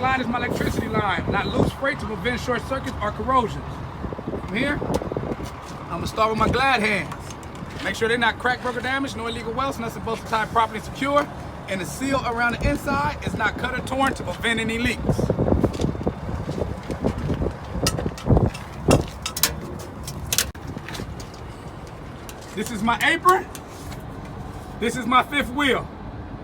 line is my electricity line, not loose freight to prevent short circuits or corrosions. From here, I'm gonna start with my glad hands. Make sure they're not cracked, broke, or damaged, no illegal welds, nuts and bolts are tied properly and secure, and the seal around the inside is not cut or torn to prevent any leaks. This is my apron. This is my fifth wheel.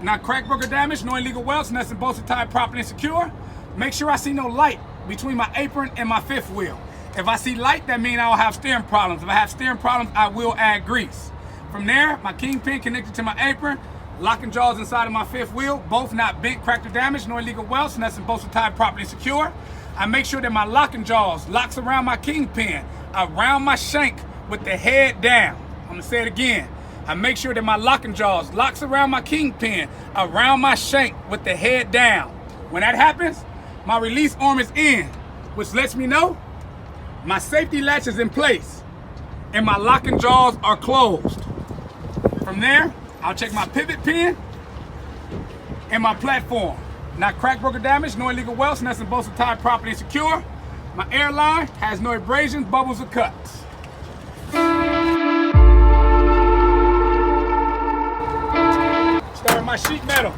Not cracked, broke, or damaged, no illegal welds, nuts and bolts are tied properly and secure. Make sure I see no light between my apron and my fifth wheel. If I see light, that means I'll have steering problems. If I have steering problems, I will add grease. From there, my kingpin connected to my apron, locking jaws inside of my fifth wheel, both not bent, cracked, or damaged, no illegal welds, nuts and bolts are tied properly and secure. I make sure that my locking jaws locks around my kingpin, around my shank with the head down. I'm gonna say it again. I make sure that my locking jaws locks around my kingpin, around my shank with the head down. When that happens, my release arm is in, which lets me know my safety latch is in place and my locking jaws are closed. From there, I'll check my pivot pin and my platform. Not cracked, broke, or damaged, no illegal welds, nuts and bolts are tied properly and secure. My airline has no abrasions, bubbles, or cuts. Start with my sheet metal.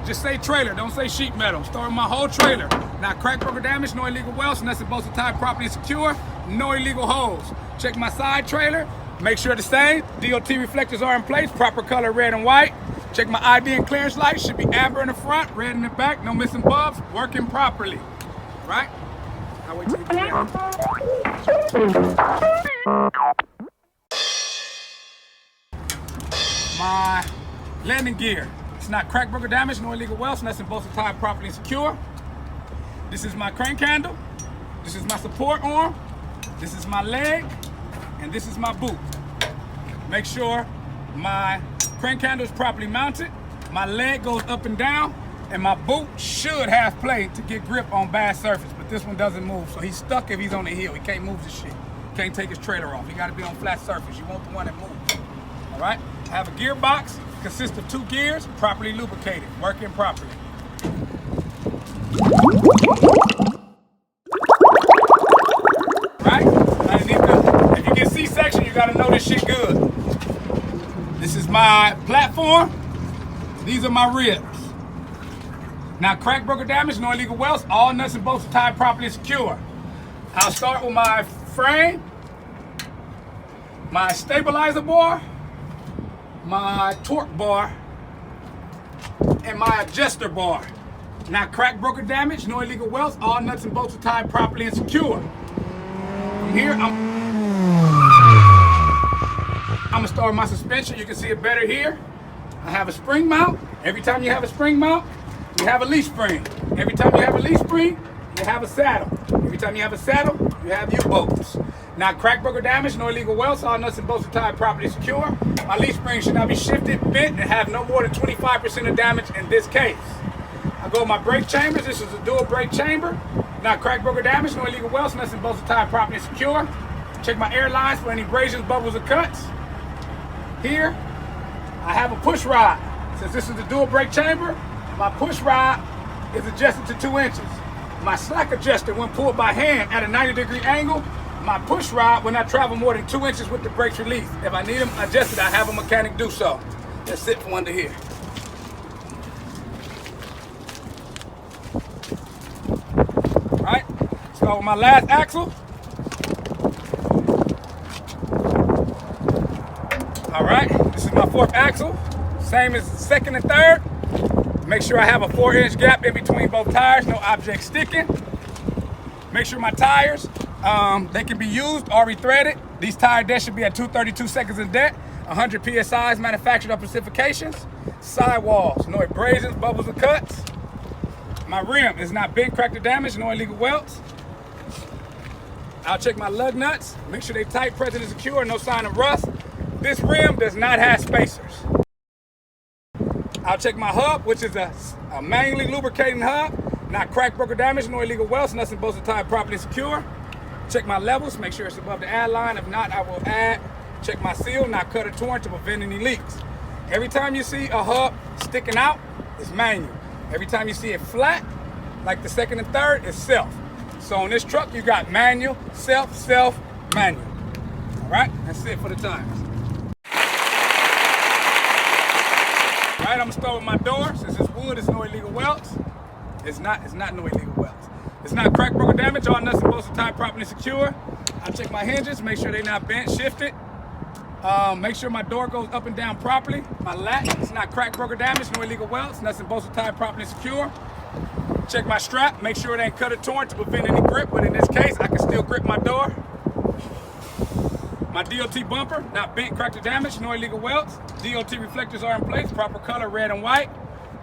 Just say trailer, don't say sheet metal. Start with my whole trailer. Not cracked, broke, or damaged, no illegal welds, nuts and bolts are tied properly and secure, no illegal holes. Check my side trailer, make sure the same. DOT reflectors are in place, proper color red and white. Check my ID and clearance lights, should be amber in the front, red in the back, no missing bulbs, working properly. Right? I'll wait till you get my landing gear. It's not cracked, broke, or damaged, no illegal welds, nuts and bolts are tied properly and secure. This is my crank handle. This is my support arm. This is my leg. And this is my boot. Make sure my crank handle is properly mounted. My leg goes up and down. And my boot should have play to get grip on bad surface. But this one doesn't move. So he's stuck if he's on the hill. He can't move the shit. Can't take his trailer off. He got to be on flat surface. You want the one that moves. All right? I have a gearbox. Consists of 2 gears, properly lubricated, working properly. Right? If you get C-section, you gotta know this shit good. This is my platform. These are my ribs. Now, cracked, broke, or damaged, no illegal welds, all nuts and bolts are tied properly and secure. I'll start with my frame, my stabilizer bar, my torque bar, and my adjuster bar. Not cracked, broke, or damaged, no illegal welds, all nuts and bolts are tied properly and secure. From here, I'm gonna start with my suspension. You can see it better here. I have a spring mount. Every time you have a spring mount, you have a leaf spring. Every time you have a leaf spring, you have a saddle. Every time you have a saddle, you have U-bolts. Not cracked, broke, or damaged, no illegal welds, all nuts and bolts are tied properly and secure. My leaf spring should not be shifted, bent, and have no more than 25% of damage in this case. I go with my brake chambers. This is a dual brake chamber. Not cracked, broke, or damaged, no illegal welds, nuts and bolts are tied properly and secure. Check my air lines for any abrasions, bubbles, or cuts. Here, I have a push rod. Since this is the dual brake chamber, my push rod is adjusted to 2 inches. My slack adjuster, when pulled by hand at a 90-degree angle, my push rod will not travel more than 2 inches with the brakes released. If I need them adjusted, I have a mechanic do so. Let's sit from under here. All right, start with my last axle. All right, this is my 4th axle. Same as 2nd and 3rd. Make sure I have a 4-inch gap in between both tires, no object sticking. Make sure my tires, they can be used or rethreaded. These tire depths should be at 232 seconds in depth, 100 PSIs manufactured up specifications. Sidewalls, no abrasions, bubbles, or cuts. My rim is not bent, cracked, or damaged, no illegal welds. I'll check my lug nuts, make sure they're tight, present, and secure, no sign of rust. This rim does not have spacers. I'll check my hub, which is a manually lubricating hub. Not cracked, broke, or damaged, no illegal welds, nuts and bolts are tied properly and secure. Check my levels, make sure it's above the add line. If not, I will add. Check my seal, not cut or torn to prevent any leaks. Every time you see a hub sticking out, it's manual. Every time you see it flat, like the second and third, is self. So on this truck, you got manual, self, self, manual. All right, that's it for the tires. All right, I'm gonna start with my door. Since it's wood, it's no illegal welds. It's not no illegal welds. It's not crack, broke, or damaged. All nuts and bolts are tied properly and secure. I check my hinges, make sure they're not bent, shifted. Make sure my door goes up and down properly. My latch, it's not crack, broke, or damaged. No illegal welds. Nuts and bolts are tied properly and secure. Check my strap, make sure it ain't cut or torn to prevent any grip, but in this case, I can still grip my door. My DOT bumper, not bent, cracked, or damaged, no illegal welds. DOT reflectors are in place, proper color, red and white.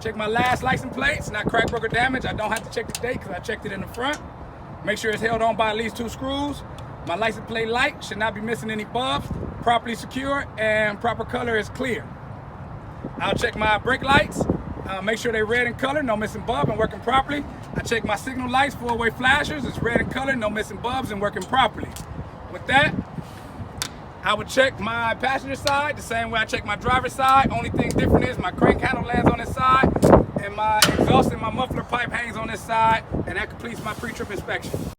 Check my last license plates, not cracked, broke, or damaged. I don't have to check the date because I checked it in the front. Make sure it's held on by at least 2 screws. My license plate light should not be missing any bulbs, properly secure, and proper color is clear. I'll check my brake lights. Make sure they're red in color, no missing bulb and working properly. I check my signal lights, 4-way flashers, it's red in color, no missing bulbs and working properly. With that, I would check my passenger side the same way I check my driver's side. Only thing different is my crank handle lands on this side and my exhaust and my muffler pipe hangs on this side, and that completes my pre-trip inspection.